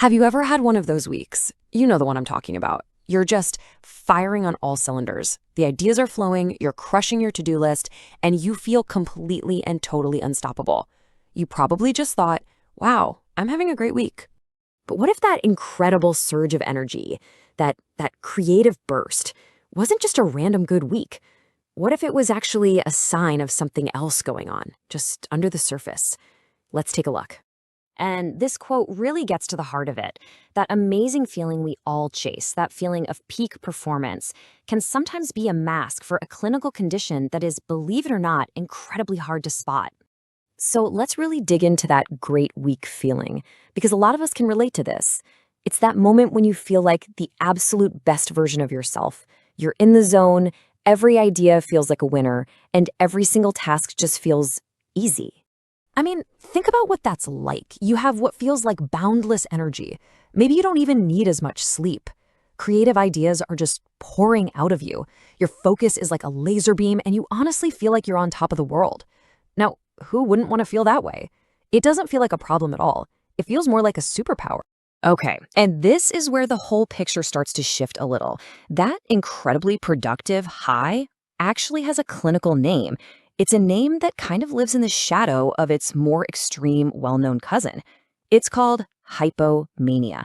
Have you ever had one of those weeks? You know the one I'm talking about. You're just firing on all cylinders. The ideas are flowing, you're crushing your to-do list, and you feel completely and totally unstoppable. You probably just thought, wow, I'm having a great week. But what if that incredible surge of energy, that creative burst, wasn't just a random good week? What if it was actually a sign of something else going on, just under the surface? Let's take a look. And this quote really gets to the heart of it. That amazing feeling we all chase, that feeling of peak performance, can sometimes be a mask for a clinical condition that is, believe it or not, incredibly hard to spot. So let's really dig into that great week feeling, because a lot of us can relate to this. It's that moment when you feel like the absolute best version of yourself. You're in the zone, every idea feels like a winner, and every single task just feels easy. I mean, think about what that's like. You have what feels like boundless energy. Maybe you don't even need as much sleep. Creative ideas are just pouring out of you. Your focus is like a laser beam, and you honestly feel like you're on top of the world. Now, who wouldn't want to feel that way? It doesn't feel like a problem at all. It feels more like a superpower. Okay, and this is where the whole picture starts to shift a little. That incredibly productive high actually has a clinical name. It's a name that kind of lives in the shadow of its more extreme, well-known cousin. It's called hypomania.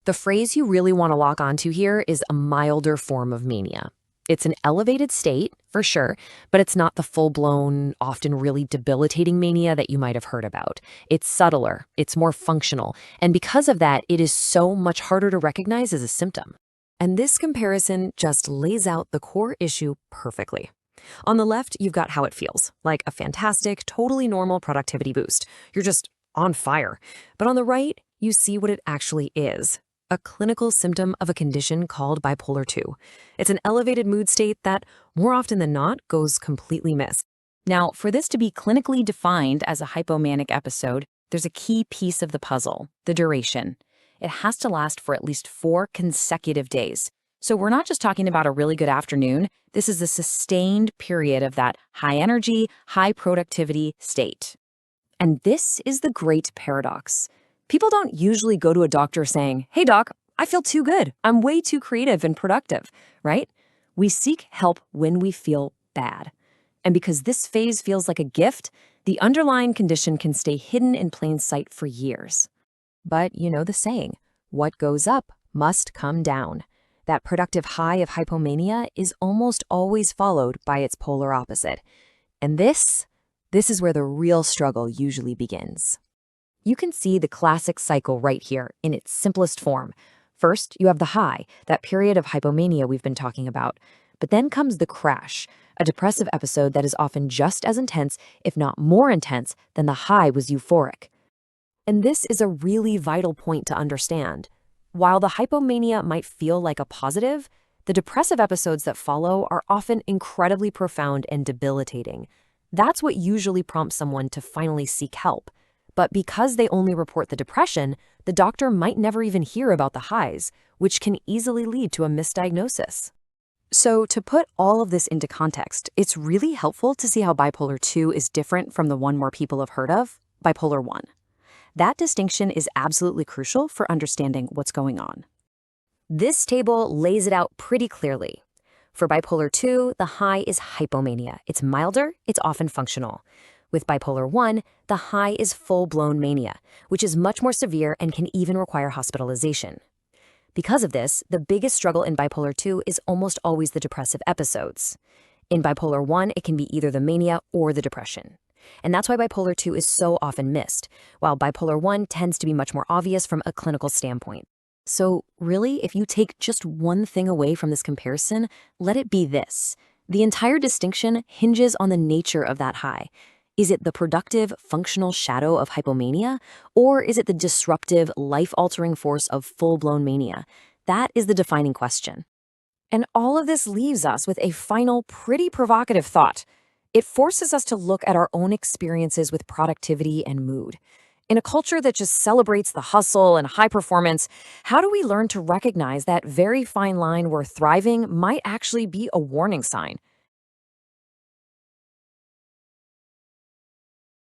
The phrase you really want to lock onto here is a milder form of mania. It's an elevated state, for sure, but it's not the full-blown, often really debilitating mania that you might have heard about. It's subtler, it's more functional, and because of that, it is so much harder to recognize as a symptom. And this comparison just lays out the core issue perfectly. On the left, you've got how it feels, like a fantastic, totally normal productivity boost. You're just on fire. But on the right, you see what it actually is. A clinical symptom of a condition called bipolar 2. It's an elevated mood state that, more often than not, goes completely missed. Now, for this to be clinically defined as a hypomanic episode, there's a key piece of the puzzle, the duration. It has to last for at least 4 consecutive days. So we're not just talking about a really good afternoon. This is a sustained period of that high energy, high productivity state. And this is the great paradox. People don't usually go to a doctor saying, "Hey doc, I feel too good. I'm way too creative and productive," right? We seek help when we feel bad. And because this phase feels like a gift, the underlying condition can stay hidden in plain sight for years. But you know the saying, what goes up must come down. That productive high of hypomania is almost always followed by its polar opposite. And this is where the real struggle usually begins. You can see the classic cycle right here in its simplest form. First, you have the high, that period of hypomania we've been talking about. But then comes the crash, a depressive episode that is often just as intense, if not more intense, than the high was euphoric. And this is a really vital point to understand. While the hypomania might feel like a positive, the depressive episodes that follow are often incredibly profound and debilitating. That's what usually prompts someone to finally seek help. But because they only report the depression, the doctor might never even hear about the highs, which can easily lead to a misdiagnosis. So to put all of this into context, it's really helpful to see how bipolar 2 is different from the one more people have heard of, bipolar 1. That distinction is absolutely crucial for understanding what's going on. This table lays it out pretty clearly. For bipolar 2, the high is hypomania. It's milder, it's often functional. With bipolar 1, the high is full-blown mania, which is much more severe and can even require hospitalization. Because of this, the biggest struggle in bipolar 2 is almost always the depressive episodes. In bipolar 1, it can be either the mania or the depression. And that's why bipolar 2 is so often missed, while bipolar 1 tends to be much more obvious from a clinical standpoint. So really, if you take just one thing away from this comparison, let it be this. The entire distinction hinges on the nature of that high. Is it the productive, functional shadow of hypomania, or is it the disruptive, life-altering force of full-blown mania? That is the defining question. And all of this leaves us with a final, pretty provocative thought. It forces us to look at our own experiences with productivity and mood. In a culture that just celebrates the hustle and high performance, how do we learn to recognize that very fine line where thriving might actually be a warning sign?